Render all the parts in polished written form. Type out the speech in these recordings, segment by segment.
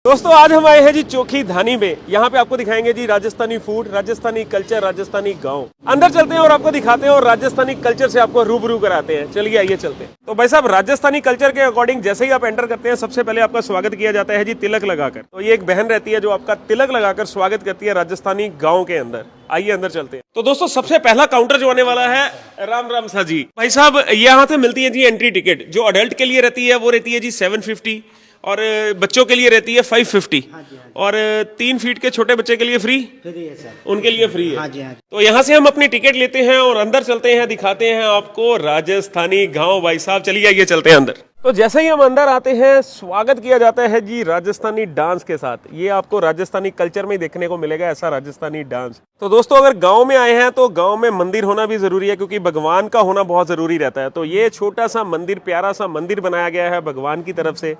दोस्तों आज हम आए हैं जी चोखी धानी में। यहाँ पे आपको दिखाएंगे जी राजस्थानी फूड, राजस्थानी कल्चर, राजस्थानी गांव। अंदर चलते हैं और आपको दिखाते हैं और राजस्थानी कल्चर से आपको रूबरू कराते हैं। चलिए आइए चलते हैं। तो भाई साहब, राजस्थानी कल्चर के अकॉर्डिंग जैसे ही आप एंटर करते हैं सबसे पहले आपका स्वागत किया जाता है जी तिलक लगाकर। तो ये एक बहन रहती है जो आपका तिलक लगाकर स्वागत करती है राजस्थानी गाँव के अंदर। आइए अंदर चलते हैं। तो दोस्तों सबसे पहला काउंटर जो आने वाला है, राम राम सा जी। भाई साहब यहाँ से मिलती है जी एंट्री टिकट। जो अडल्ट के लिए रहती है वो रहती है जी 750 और बच्चों के लिए रहती है 550। और 3 फीट के छोटे बच्चे के लिए फ्री है सर, उनके लिए फ्री है। हाँ जी, हाँ जी। तो यहाँ से हम अपनी टिकट लेते हैं और अंदर चलते हैं, दिखाते हैं आपको राजस्थानी गांव। भाई साहब चलिए आइए चलते हैं अंदर। तो जैसे ही हम अंदर आते हैं स्वागत किया जाता है जी राजस्थानी डांस के साथ। ये आपको राजस्थानी कल्चर में देखने को मिलेगा ऐसा राजस्थानी डांस। तो दोस्तों अगर गांव में आए हैं तो गांव में मंदिर होना भी जरूरी है, क्योंकि भगवान का होना बहुत जरूरी रहता है। तो ये छोटा सा मंदिर, प्यारा सा मंदिर बनाया गया है भगवान की तरफ से।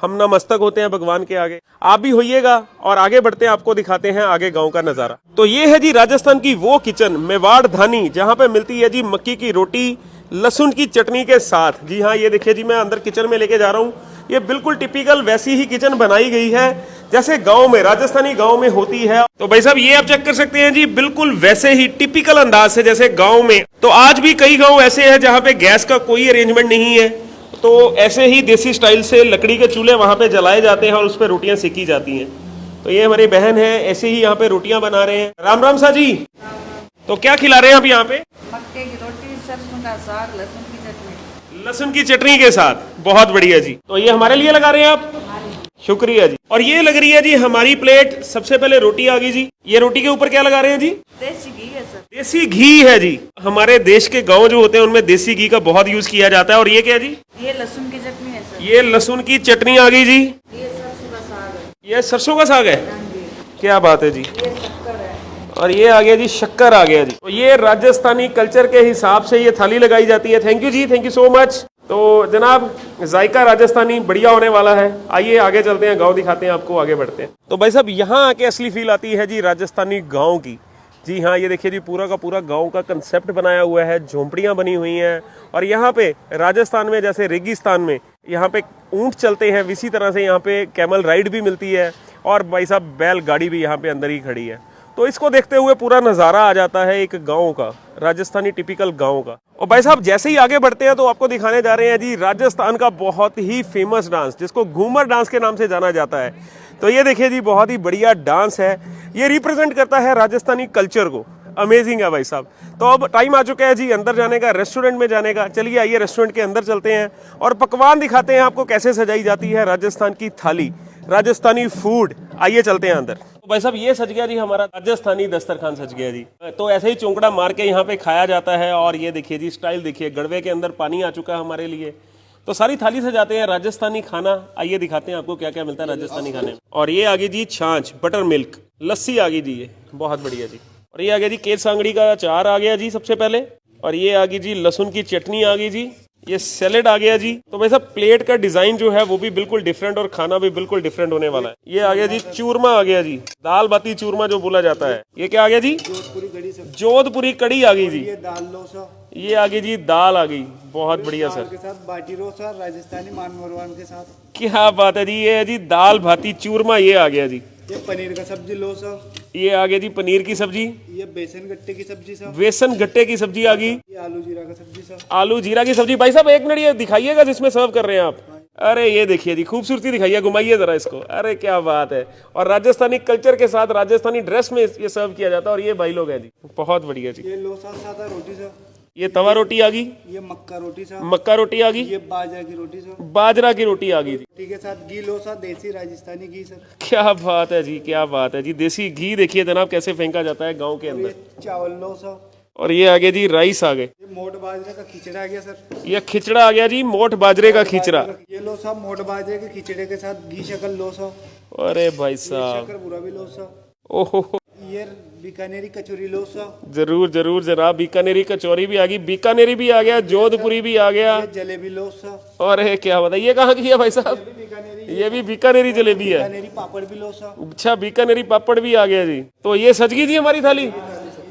हम नमस्तक होते हैं भगवान के आगे। आप भी होइएगा और आगे बढ़ते हैं, आपको दिखाते हैं आगे गांव का नजारा। तो ये है जी राजस्थान की वो किचन मेवाड़ धानी, जहां पे मिलती है जी मक्की की रोटी लहसुन की चटनी के साथ। जी हाँ, ये देखिए जी मैं अंदर किचन में लेके जा रहा हूँ। ये बिल्कुल टिपिकल वैसी ही किचन बनाई गई है जैसे गांव में, राजस्थानी गांव में होती है। तो भाई साहब ये आप चेक कर सकते हैं जी, बिल्कुल वैसे ही टिपिकल अंदाज से जैसे गांव में। तो आज भी कई गांव ऐसे हैं जहां पे गैस का कोई अरेंजमेंट नहीं है, तो ऐसे ही देसी स्टाइल से लकड़ी के चूल्हे वहां पे जलाए जाते हैं और उस पर रोटियां सेकी जाती हैं। तो ये हमारी बहन है, ऐसे ही यहाँ पे रोटियां बना रहे हैं। राम राम सा जी। तो क्या खिला रहे हैं आप यहाँ पे? मक्के की रोटी, सरसों का साग, लहसुन की चटनी। लहसुन की चटनी के साथ, बहुत बढ़िया जी। तो ये हमारे लिए लगा रहे हैं आप? शुक्रिया जी। और ये लग रही है जी हमारी प्लेट। सबसे पहले रोटी आ गई जी। ये रोटी के ऊपर क्या लगा रहे हैं जी? देसी घी है सर। देसी घी है जी। हमारे देश के गांव जो होते हैं उनमें देसी घी का बहुत यूज किया जाता है। और ये क्या जी? ये लहसुन की चटनी है सर। ये लहसुन की चटनी आ गई जी। ये सरसों का साग है। ये सरसों का साग है, हाँ जी। क्या बात है जी। ये शक्कर है। और ये आ गया जी शक्कर आ गया जी। तो ये राजस्थानी कल्चर के हिसाब से ये थाली लगाई जाती है। थैंक यू जी, थैंक यू सो मच। तो जनाब जायका राजस्थानी बढ़िया होने वाला है। आइए आगे चलते हैं, गांव दिखाते हैं आपको, आगे बढ़ते हैं। तो भाई साहब यहाँ आके असली फील आती है जी राजस्थानी गांव की। जी हाँ, ये देखिए जी पूरा का पूरा गांव का कंसेप्ट बनाया हुआ है, झोंपड़ियाँ बनी हुई हैं। और यहाँ पे राजस्थान में जैसे रेगिस्तान में यहाँ पे ऊंट चलते हैं, इसी तरह से यहाँ पे कैमल राइड भी मिलती है। और भाई साहब बैल गाड़ी भी यहाँ पे अंदर ही खड़ी है। तो इसको देखते हुए पूरा नज़ारा आ जाता है एक गांव का, राजस्थानी टिपिकल गांव का। और भाई साहब जैसे ही आगे बढ़ते हैं तो आपको दिखाने जा रहे हैं जी राजस्थान का बहुत ही फेमस डांस, जिसको घूमर डांस के नाम से जाना जाता है। तो ये देखिए जी बहुत ही बढ़िया डांस है। ये रिप्रेजेंट करता है राजस्थानी कल्चर को। अमेजिंग है भाई साहब। तो अब टाइम आ चुका है जी अंदर जाने का, रेस्टोरेंट में जाने का। चलिए आइए रेस्टोरेंट के अंदर चलते हैं और पकवान दिखाते हैं आपको कैसे सजाई जाती है राजस्थान की थाली, राजस्थानी फूड। आइए चलते हैं अंदर। तो भाई साहब ये सज गया जी हमारा राजस्थानी दस्तरखान सज गया जी। तो ऐसे ही चौंकड़ा मार के यहाँ पे खाया जाता है। और ये देखिए जी स्टाइल देखिए, गड़वे के अंदर पानी आ चुका है हमारे लिए। तो सारी थाली सजाते हैं राजस्थानी खाना। आइए दिखाते हैं आपको क्या क्या मिलता है राजस्थानी खाने में। और ये आ गई जी छाछ, बटर मिल्क, लस्सी आ गई जी, ये बहुत बढ़िया जी। और ये आ गया जी केर सांगड़ी का अचार आ गया जी सबसे पहले। और ये आ गई जी लहसुन की चटनी आ गई जी। ये सैलेड आ गया जी। तो वैसा प्लेट का डिजाइन जो है वो भी बिल्कुल डिफरेंट और खाना भी बिल्कुल डिफरेंट होने वाला है। ये आ गया जी चूरमा आ गया जी, दाल बाती चूरमा जो बोला जाता है। ये क्या आ गया जी? जोधपुरी कड़ी आ गई जी। ये दाल लोसा, ये आ गई जी दाल आ गई, बहुत बढ़िया दाल सर। के साथ बाटी रोसा, राजस्थानी मान मोरवान के साथ। क्या बात है जी। ये है जी दाल भाती चूरमा, ये आ गया जी। ये पनीर का सब्जी लोसा। ये आ गया जी पनीर की सब्जी। ये बेसन गट्टे की सब्जी सा। बेसन गट्टे की सब्जी आ गई। ये आलू जीरा का सब्जी सा। आलू जीरा की सब्जी। भाई साहब एक मिनट ये दिखाइएगा जिसमें सर्व कर रहे हैं आप। अरे ये देखिए जी खूबसूरती दिखाइए, घुमाइए जरा इसको। अरे क्या बात है। और राजस्थानी कल्चर के साथ राजस्थानी ड्रेस में ये सर्व किया जाता है। और ये भाई लोग हैं जी, बहुत बढ़िया जी। ये लोसा सादा रोटी सा। ये तवा रोटी आ गई। ये मक्का रोटी सा। मक्का रोटी आ गई। ये बाजरा की रोटी सा। बाजरा की रोटी आ गई जी। रोटी के साथ घी लोसा, देसी राजस्थानी घी सर। क्या बात है जी, क्या बात है जी। देसी घी देखिए जनाब कैसे फेंका जाता है गांव के अंदर। ये चावल लोसा। और ये आ गया जी राइस आ गए। ये मोट बाजरे का खिचड़ा आ गया सर। ये खिचड़ा आ गया जी, मोठ बाजरे का खिचड़ा। ये लोसा मोट बाजरे के खिचड़े के साथ घी शक्कर लोसा। अरे भाई ये साहब, शक्कर बुरा भी लोसा। ओहो ये बीकानेरी कचौरी लोसा। जरूर जरूर जनाब। बीकानेरी कचौरी भी आ गई, बीकानेरी भी आ गया, जोधपुरी भी आ गया। ये जलेबी लोसा। और क्या बताइए, ये कहाँ की है भाई साहब? बीकानेरी। ये भी बीकानेरी जलेबी है। बीकानेरी पापड़ भी लोसा। अच्छा बीकानेरी पापड़ भी आ गया जी। तो ये सज गई जी हमारी थाली।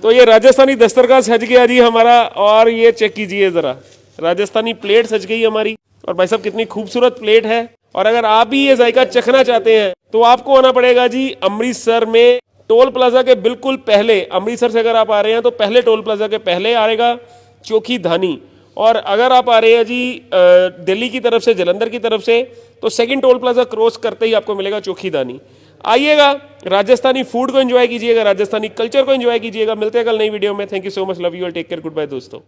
तो ये राजस्थानी दस्तरखान सज गया जी हमारा। और ये चेक कीजिए जरा, राजस्थानी प्लेट सज गई हमारी। और भाई साहब कितनी खूबसूरत प्लेट है। और अगर आप भी ये जायका चखना चाहते हैं तो आपको आना पड़ेगा जी अमृतसर में, टोल प्लाजा के बिल्कुल पहले। अमृतसर से अगर आप आ रहे हैं तो पहले टोल प्लाजा के पहले आएगा चोखी धानी, और अगर आप आ रहे हैं जी दिल्ली की तरफ से, जलंधर की तरफ से, तो सेकंड टोल प्लाजा क्रॉस करते ही आपको मिलेगा चोखी धानी। आइएगा, राजस्थानी फूड को एंजॉय कीजिएगा, राजस्थानी कल्चर को एंजॉय कीजिएगा। मिलते हैं कल नई वीडियो में। Thank you so much, love you all, take care, good bye दोस्तों।